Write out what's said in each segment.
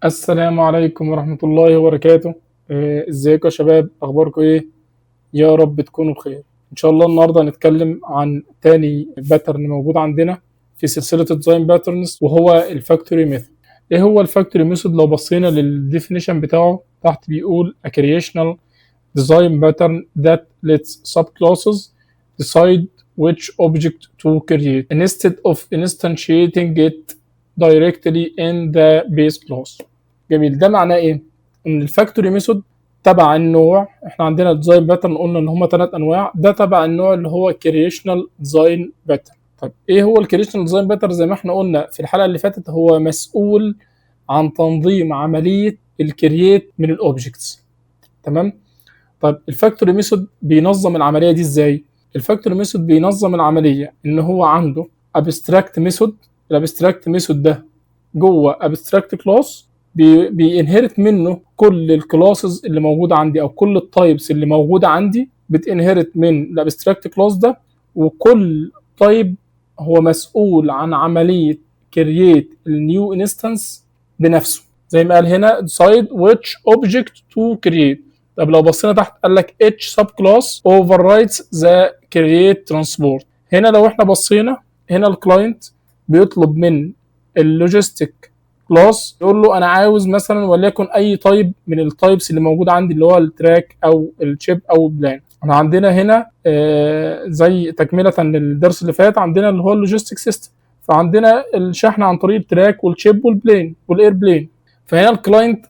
السلام عليكم ورحمة الله وبركاته. ازيكم يا شباب، اخباركم ايه؟ يا رب تكونوا بخير. ان شاء الله النهارده هنتكلم عن تاني باترن موجود عندنا في سلسلة الديزاين باترنز، وهو الفاكتوري ميثود. ايه هو الفاكتوري ميثود؟ لو بصينا للديفينيشن بتاعه تحت بيقول a creational design pattern that lets subclasses decide which object to create instead of instantiating it directly in the base class. جميل. ده معناه ايه؟ ان الفاكتوري ميثود تبع النوع، احنا عندنا ديزاين باترن قلنا ان هم 3 انواع، ده تبع النوع اللي هو كرييشنال ديزاين باترن. طيب ايه هو الكرييشنال ديزاين باترن؟ زي ما احنا قلنا في الحلقه اللي فاتت، هو مسؤول عن تنظيم عمليه الكرييت من الاوبجكتس. تمام. طيب الفاكتوري ميثود بينظم العمليه دي ازاي؟ الفاكتوري ميثود بينظم العمليه ان هو عنده ابستراكت ميثود. الابستراكت ميثود ده جوه ابستراكت كلاس بينهرت منه كل الكلاسز اللي موجوده عندي، او كل التايبس اللي موجوده عندي بتنهرت من الابستراكت كلاس ده، وكل تايب هو مسؤول عن عمليه كرييت النيو انستنس بنفسه، زي ما قال هنا decide which object to create. طب لو بصينا تحت قال لك each subclass overrides the create transport. هنا لو احنا بصينا هنا الكلاينت بيطلب من اللوجيستيك كلاس، يقول له انا عاوز مثلا وليكن اي تايب من التايبس اللي موجود عندي، اللي هو التراك او الشيب او البلان. احنا عندنا هنا زي تكمله للدرس اللي فات، عندنا اللي هو اللوجيستيك سيستم، فعندنا الشحن عن طريق التراك والشيب والبلين والاير بلين. فهنا الكلاينت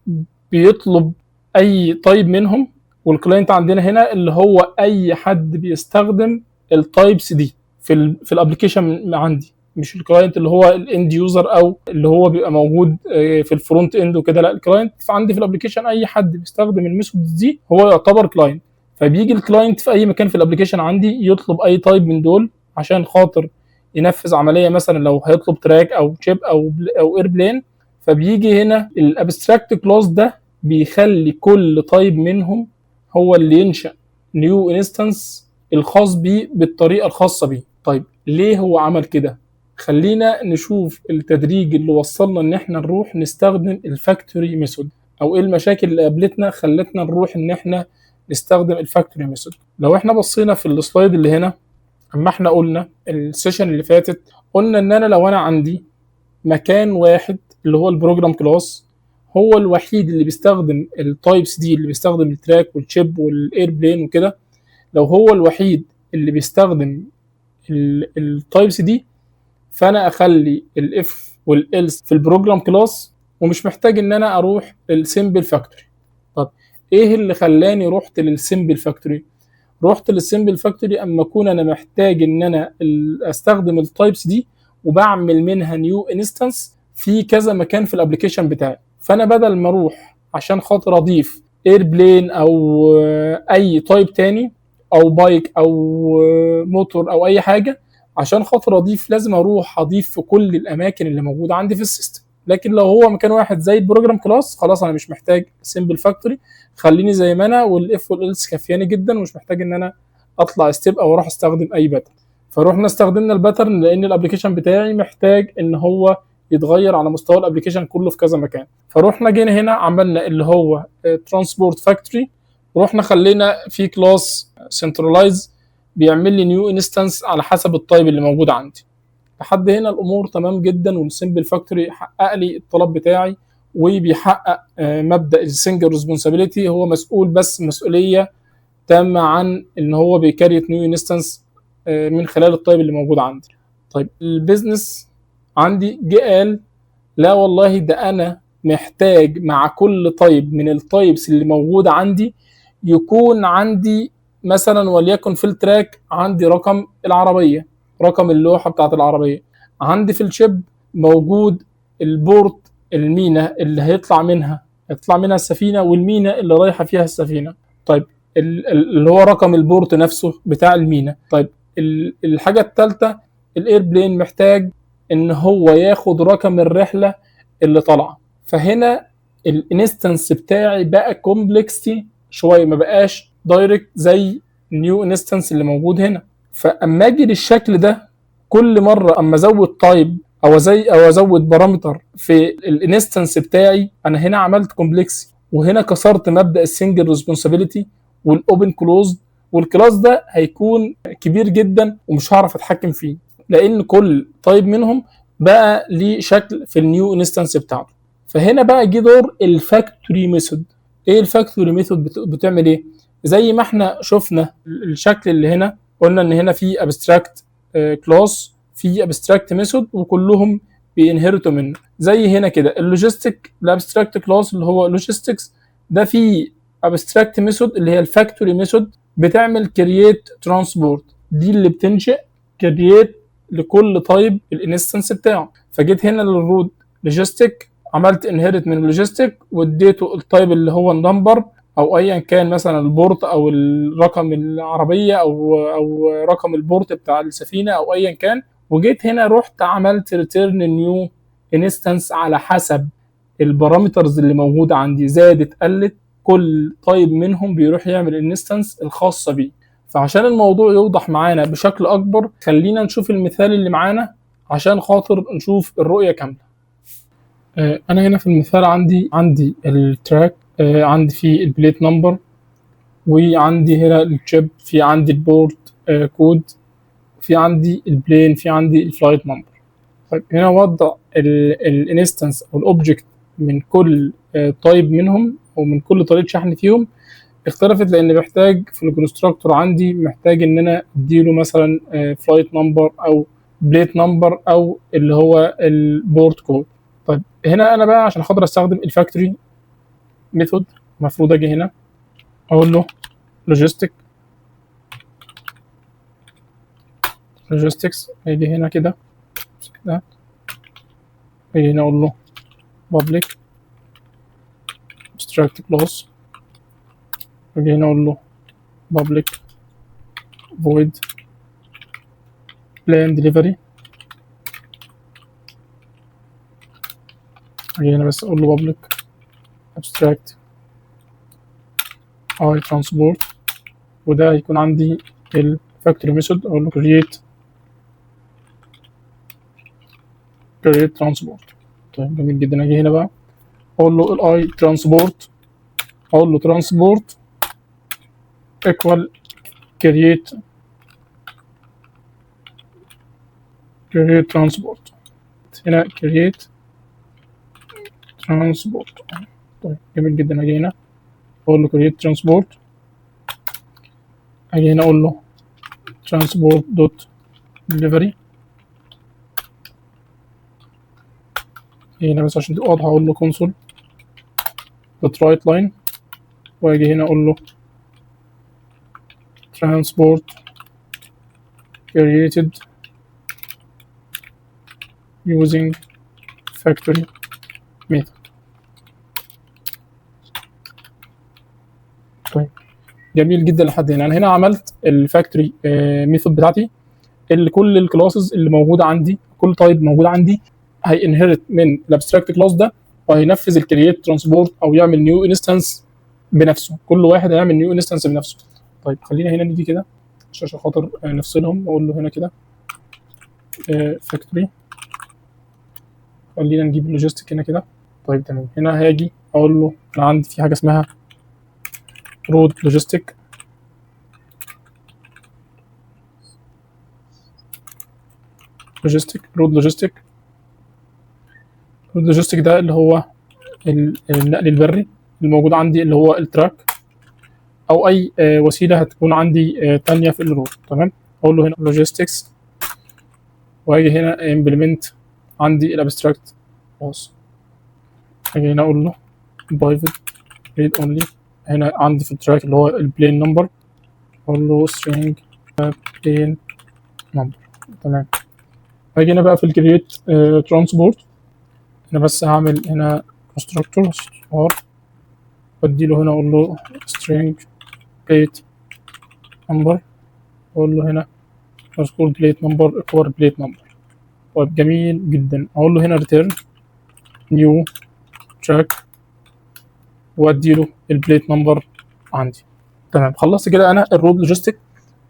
بيطلب اي تايب منهم، والكلاينت عندنا هنا اللي هو اي حد بيستخدم التايبس دي في الابلكيشن عندي، مش الكلاينت اللي هو الاند يوزر او اللي هو بيبقى موجود في الفرونت اند وكده. لا، الكلاينت عندي في الابلكيشن اي حد بيستخدم الميثودز دي هو يعتبر كلاينت. فبيجي الكلاينت في اي مكان في الابلكيشن عندي يطلب اي تايب من دول عشان خاطر ينفذ عمليه، مثلا لو هيطلب تراك او شيب او اير بلين. فبيجي هنا الابستراكت كلاس ده بيخلي كل تايب منهم هو اللي ينشأ نيو انستنس الخاص بيه بالطريقه الخاصه بيه. طيب ليه هو عمل كده؟ خلينا نشوف التدريج اللي وصلنا ان احنا نروح نستخدم الفاكتوري ميثود، او ايه المشاكل اللي قابلتنا خلتنا نروح ان احنا نستخدم الفاكتوري ميثود. لو احنا بصينا في السلايد اللي هنا، اما احنا قلنا السيشن اللي فاتت، قلنا ان انا لو انا عندي مكان واحد اللي هو البروجرام كلاس هو الوحيد اللي بيستخدم التايبس دي، اللي بيستخدم التراك والشيب والاير بلين وكده، لو هو الوحيد اللي بيستخدم التايبس دي، فانا اخلي الاف والالس في البروجرام كلاس ومش محتاج ان انا اروح للسمبل فاكتوري. طب ايه اللي خلاني رحت للسمبل فاكتوري؟ رحت للسمبل فاكتوري اما اكون انا محتاج ان انا استخدم التايبس دي وبعمل منها نيو انستنس في كذا مكان في الابلكيشن بتاعي. فانا بدل ما اروح عشان خاطر اضيف اير بلين او اي تايب تاني او بايك او موتور او اي حاجه، عشان خاطر اضيف لازم اروح اضيف في كل الاماكن اللي موجوده عندي في السيستم. لكن لو هو مكان واحد زي البروجرام كلاس، خلاص انا مش محتاج سمبل فاكتوري، خليني زي ما انا، والاف والالس كافياني جدا، ومش محتاج ان انا اطلع ستيب او اروح استخدم اي باترن. فروحنا استخدمنا الباترن لان الابلكيشن بتاعي محتاج ان هو يتغير على مستوى الابلكيشن كله في كذا مكان. فروحنا جينا هنا عملنا اللي هو ترانسبورت فاكتوري، ورحنا خلينا في كلاس سنترلايز بيعمل لي نيو انستنس على حسب التايب اللي موجود عندي. لحد هنا الامور تمام جدا، والسمبل فاكتوري حقق لي الطلب بتاعي، وبيحقق مبدا السنجل ريسبونسابيلتي، هو مسؤول بس مسؤوليه تامه عن ان هو بيكريت نيو انستنس من خلال التايب اللي موجود عندي. طيب البيزنس عندي جه قال لا والله، ده انا محتاج مع كل تايب من التايبس اللي موجوده عندي يكون عندي مثلا وليكن في التراك عندي رقم العربيه، رقم اللوحه بتاعت العربيه، عندي في الشيب موجود البورت المينا اللي هيطلع منها السفينه، والمينا اللي رايحه فيها السفينه. طيب اللي هو رقم البورت نفسه بتاع المينا. طيب الحاجه الثالثه الاير بلين محتاج ان هو ياخد رقم الرحله اللي طالعه. فهنا الانستنس بتاعي بقى كومبلكسيتي شويه، ما بقاش دايركت زي النيو انستنس اللي موجود هنا. فاما اجي للشكل ده كل مره اما ازود تايب او ازود بارامتر في الانستنس بتاعي، انا هنا عملت كومبلكسي، وهنا كسرت مبدا السنجل ريسبونسابيلتي والاوبن كلوز، والكلاس ده هيكون كبير جدا ومش هعرف اتحكم فيه، لان كل تايب منهم بقى ليه شكل في النيو انستنس بتاعته. فهنا بقى جه دور الفاكتوري ميثود. ايه الفاكتوري ميثود بتعمل ايه؟ زي ما احنا شفنا الشكل اللي هنا، قلنا ان هنا في ابستراكت كلاس، في ابستراكت ميثود، وكلهم بينهرتوا منه. زي هنا كده اللوجيستيك، الابستراكت كلاس اللي هو لوجيستكس ده فيه ابستراكت ميثود اللي هي الفاكتوري ميثود، بتعمل كرييت ترانسبورت، دي اللي بتنشئ كرييت لكل تايب الانستنس بتاعه. فجيت هنا للروت لوجيستيك، عملت انهيرت من اللوجيستيك واديته التايب اللي هو النمبر او ايا كان، مثلا البورت او الرقم العربيه او رقم البورت بتاع السفينه او ايا كان. وجيت هنا رحت عملت ريتيرن نيو انستنس على حسب البارامترز اللي موجوده عندي، زادت قلت، كل تايب منهم بيروح يعمل الانستنس الخاصه بيه. فعشان الموضوع يوضح معانا بشكل اكبر، خلينا نشوف المثال اللي معانا عشان خاطر نشوف الرؤيه كامله. انا هنا في المثال عندي التراك، عندي فيه البليت نمبر، وعندي هنا الشيب، في عندي البورت كود، في عندي البلين، في عندي الفلايت نمبر. طيب هنا وضع الانستنس او الاوبجكت من كل تايب منهم او من كل طريقه شحن فيهم اختلفت، لان محتاج في الكونستراكتور عندي محتاج ان انا اديله مثلا فلايت نمبر او بليت نمبر او اللي هو البورت كود. طيب هنا انا بقى عشان خاطر استخدم الفاكتوري ميثود، المفروض اجي هنا اقول له لوجيستكس، اجي هنا كده، اجي هنا اقول له public abstract class، اجي هنا اقول له public void plan delivery، اجي هنا بس اقول له public abstract I transport، وده هيكون عندي الفاكتوري ميثود. اقول له create transport. طيب جميل جدا. اجي هنا بقى اقول له الاي ترانسبورت، اقول له ترانسبورت equal create transport، هنا create transport. طيب جميل جدا. اجي هنا اقول له create transport، اجي هنا اقول له transport dot delivery، هنا بس عشان تبقى واضحة اقول له console dot write line، واجي هنا اقول له transport created using factory method. طيب جميل جدا لحد هنا. انا هنا عملت الفاكتوري ميثود بتاعتي اللي كل الكلاسز اللي موجوده عندي، كل تايب موجود عندي هينهرت من الابستراكت كلاس ده، وهينفذ الكرييت ترانسبورت او يعمل نيو انستنس بنفسه، كل واحد هيعمل نيو انستنس بنفسه. طيب خلينا هنا نيجي كده عشان خاطر نفصلهم، اقول له هنا كده فاكتوري، خلينا نجيب اللوجيستيك هنا كده. طيب تمام. هنا هاجي اقول له انا عندي في حاجه اسمها رود لوجيستيك، رود لوجيستيك ده اللي هو النقل البري الموجود عندي، اللي هو التراك او اي وسيله هتكون عندي تانية في الرود. تمام. اقول له هنا لوجيستكس، وهاجي هنا امبلمنت عندي الابستراكت خلاص، هاجي هنا اقول له برايفت ريد اونلي، هنا عندي في التراك اللي هو البلين نمبر، اقول له string بلين نمبر. تمام. هاجي هنا بقى في الكرييت ترانسبورت، انا بس هعمل هنا كونستراكتور وادي له هنا اقول له string plate number، اقول له هنا underscore plate number equal plate number. طيب جميل جدا. اقول له هنا return new track، وادي له البليت نمبر عندي. تمام. خلصت كده انا الرود لوجيستيك،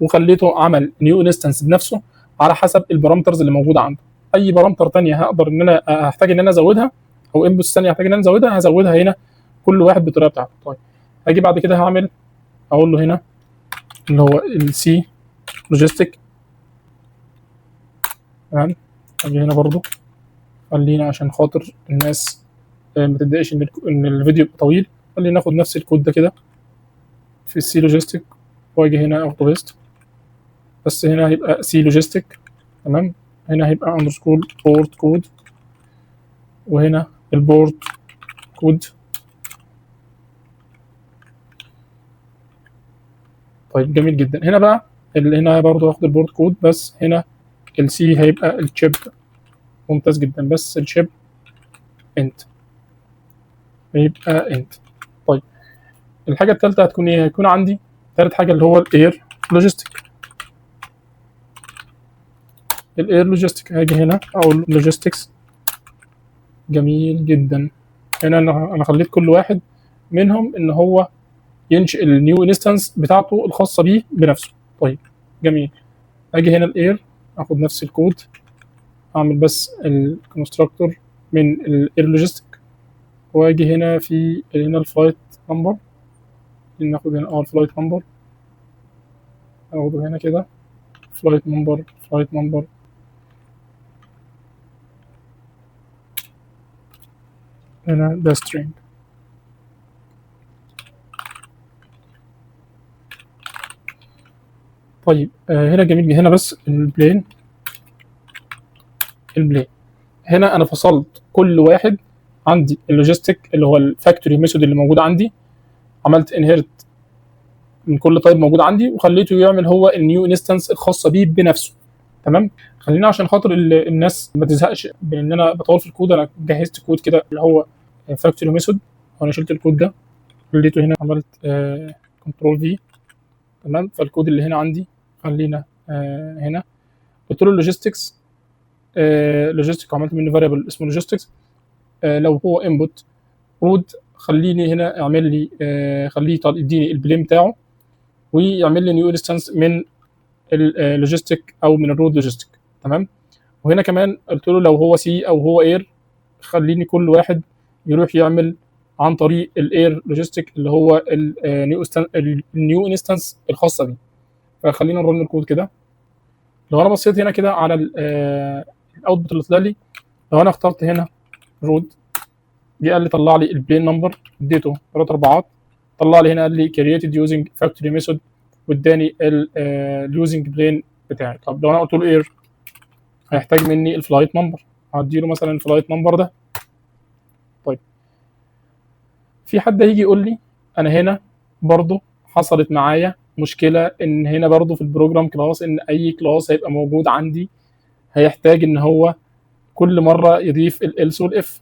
وخليته عمل نيو انستنس بنفسه على حسب البارامترز اللي موجوده عنده. اي بارامتر ثانيه هقدر ان انا هحتاج ان انا ازودها، او انبوتس ثانيه هحتاج ان انا ازودها، هزودها هنا كل واحد بالطريقه بتاعته. طيب هاجي بعد كده هعمل، اقول له هنا اللي هو السي لوجيستيك. تمام. اجي هنا برضو، خلينا عشان خاطر الناس ما تتضايقش ان الفيديو يبقى طويل، خلينا ناخد نفس الكود ده كده في السي لوجيستيك، واجي هنا اخده بيست، بس هنا هيبقى سي لوجيستيك. تمام. هنا هيبقى اندرسكور بورت كود، وهنا البورت كود. طيب جميل جدا. هنا بقى اللي هنا برضه هاخد البورت كود، بس هنا السي هيبقى الشيب. ممتاز جدا، بس الشيب انت هيبقى انت. طيب الحاجه الثالثه هتكون ايه؟ هيكون عندي ثالث حاجه اللي هو الاير لوجيستيك. الاير لوجيستيك هاجي هنا اقول لوجيستكس. جميل جدا. هنا انا خليت كل واحد منهم ان هو ينشئ النيو انستنس بتاعته الخاصه بيه بنفسه. طيب جميل. اجي هنا الاير، اخد نفس الكود، اعمل بس الكونستراكتور من الاير لوجيستيك، واجي هنا في هنا الفلايت نمبر، ناخد هنا الفلايت نمبر، اخده هنا كده فلايت نمبر فلايت نمبر. هنا ده string. طيب هنا جميل. هنا بس البلين هنا انا فصلت كل واحد عندي اللوجيستيك اللي هو الفاكتوري ميثود اللي موجود عندي، عملت انهيرت من كل طيب موجود عندي، وخليته يعمل هو النيو انستنس الخاصه بيه بنفسه. تمام. خلينا عشان خاطر الناس ما تزهقش بان انا بطول في الكود، انا جهزت كود كده اللي هو فاكتوري ميثود، وانا شلت الكود ده خليته هنا، عملت كنترول في. تمام. فالكود اللي هنا عندي خلينا هنا قلت له لوجيستكس لوجيستيك، عملت منه فاريبل اسمه لوجيستكس. لو هو انبوت رود، خليني هنا اعمل لي خليه يديني البلين بتاعه، ويعمل لي نيو انستنس من اللوجيستيك او من الرود لوجيستيك. تمام. وهنا كمان قلت له لو هو سي او هو اير، خليني كل واحد يروح يعمل عن طريق الاير لوجيستيك اللي هو النيو انستنس الخاصه بيه. فخلينا نرن الكود كده. لو انا بصيت هنا كده على الاوتبوت اللي طلع لي، لو انا اخترت هنا رود، جه قال لي طلع لي البلين نمبر، اديته 3 4، طلع لي هنا قال لي كرييتد يوزنج فاكتوري ميثود، واداني اليوزنج بلين بتاعي. طب لو انا قلت له اير، هيحتاج مني الفلايت نمبر، هديله مثلا الفلايت نمبر ده. طيب في حد هيجي يقول لي انا هنا برضو حصلت معايا مشكله، ان هنا برضو في البروجرام كلاس، ان اي كلاس هيبقى موجود عندي هيحتاج ان هو كل مره يضيف الالس والاف.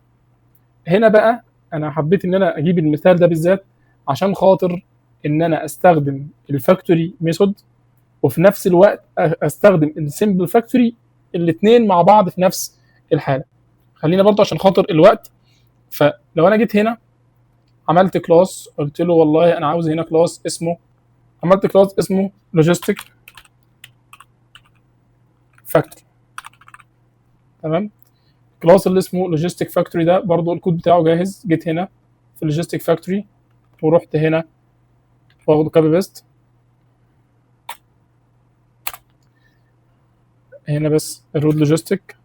هنا بقى انا حبيت ان انا اجيب المثال ده بالذات عشان خاطر ان انا استخدم الفاكتوري ميثود، وفي نفس الوقت استخدم السمبل فاكتوري، الاثنين مع بعض في نفس الحاله. خلينا برضه عشان خاطر الوقت، فلو انا جيت هنا عملت كلاس، قلت له والله انا عاوز هنا كلاس اسمه، عملت كلاس اسمه لوجيستيك فاكتوري. تمام. الكلاس اللي اسمه لوجيستيك فاكتوري ده برضه الكود بتاعه جاهز. جيت هنا في لوجيستيك فاكتوري، ورحت هنا واخده كوبي بيست هنا، بس الرود لوجيستيك،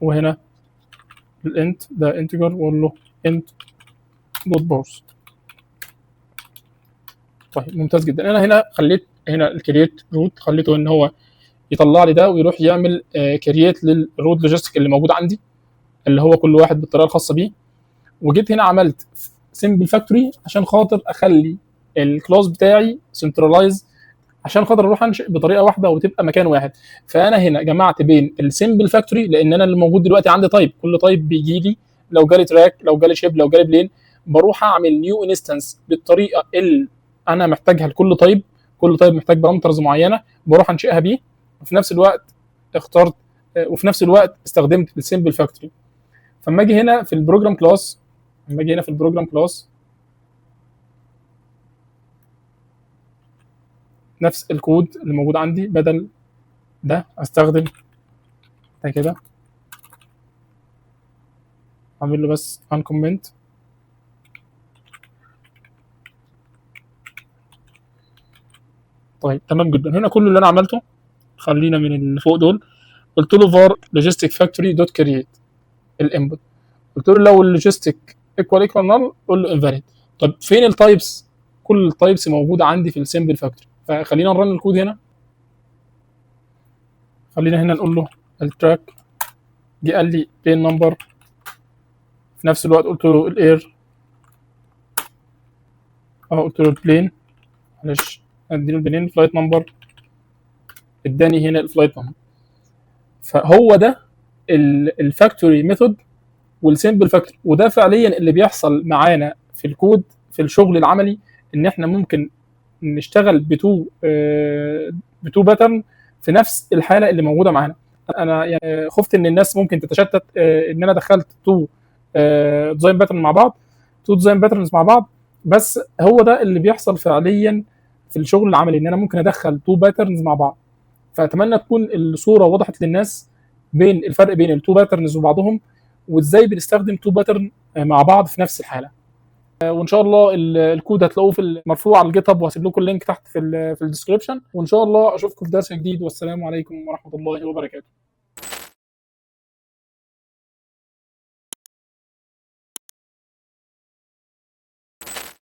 وهنا الانت ده انتجر، واقول له انت دوت بارس. طيب ممتاز جدا. انا هنا خليت هنا الكرييت روت، خليته ان هو يطلع لي ده ويروح يعمل كرييت للرود لوجيستيك اللي موجود عندي، اللي هو كل واحد بالطريقه الخاصه بيه. وجيت هنا عملت سمبل فاكتوري عشان خاطر اخلي الكلاس بتاعي سنترلايز، عشان خاطر اروح انشئ بطريقه واحده وتبقى مكان واحد. فانا هنا جمعت بين السمبل فاكتوري، لان انا اللي موجود دلوقتي عندي تايب، كل تايب بيجي لي، لو جالي تراك، لو جالي شيب، لو جالي بلين، بروح اعمل نيو انستنس بالطريقه اللي انا محتاجها لكل تايب. كل تايب محتاج بارامترز معينه، بروح انشئها بيه. وفي نفس الوقت اخترت وفي نفس الوقت استخدمت السمبل فاكتوري. فلما اجي هنا في البروجرام كلاس، لما اجي هنا في البروجرام كلاس، نفس الكود اللي موجود عندي، بدل ده استخدم ده كده، اعمل له بس uncomment. طيب تمام جدا. هنا كل اللي انا عملته، خلينا من اللي فوق دول، قلت له var logistic factory دوت create الانبوت، قلت له لو اللوجيستيك ايكوال نل قول له انفاليد. طب فين التايبس؟ كل التايبس موجوده عندي في السمبل فاكتوري. فخلينا نرن الكود هنا. خلينا هنا نقول له التراك، جه قال لي بين نمبر، في نفس الوقت قلت له الاير اهو، قلت له البلين، معلش اديله البلين فلايت نمبر، اداني هنا الفلايت نمبر. فهو ده الفاكتوري ميثود والسمبل فاكتوري، وده فعليا اللي بيحصل معانا في الكود في الشغل العملي، ان احنا ممكن نشتغل بتو باترن في نفس الحاله اللي موجوده معانا. انا يعني خفت ان الناس ممكن تتشتت، ان انا دخلت تو ديزاين باترن مع بعض، تو ديزاين باترنز مع بعض، بس هو ده اللي بيحصل فعليا في الشغل العملي، ان انا ممكن ادخل تو باترنز مع بعض. فاتمنى تكون الصوره وضحت للناس بين الفرق بين التو باترنز وبعضهم، وازاي بنستخدم تو باترن مع بعض في نفس الحاله. وان شاء الله الكود هتلاقوه في المرفوع على الجيت هاب، وهسيب لكم اللينك تحت في الديسكربشن. وان شاء الله اشوفكم في درس جديد، والسلام عليكم ورحمه الله وبركاته.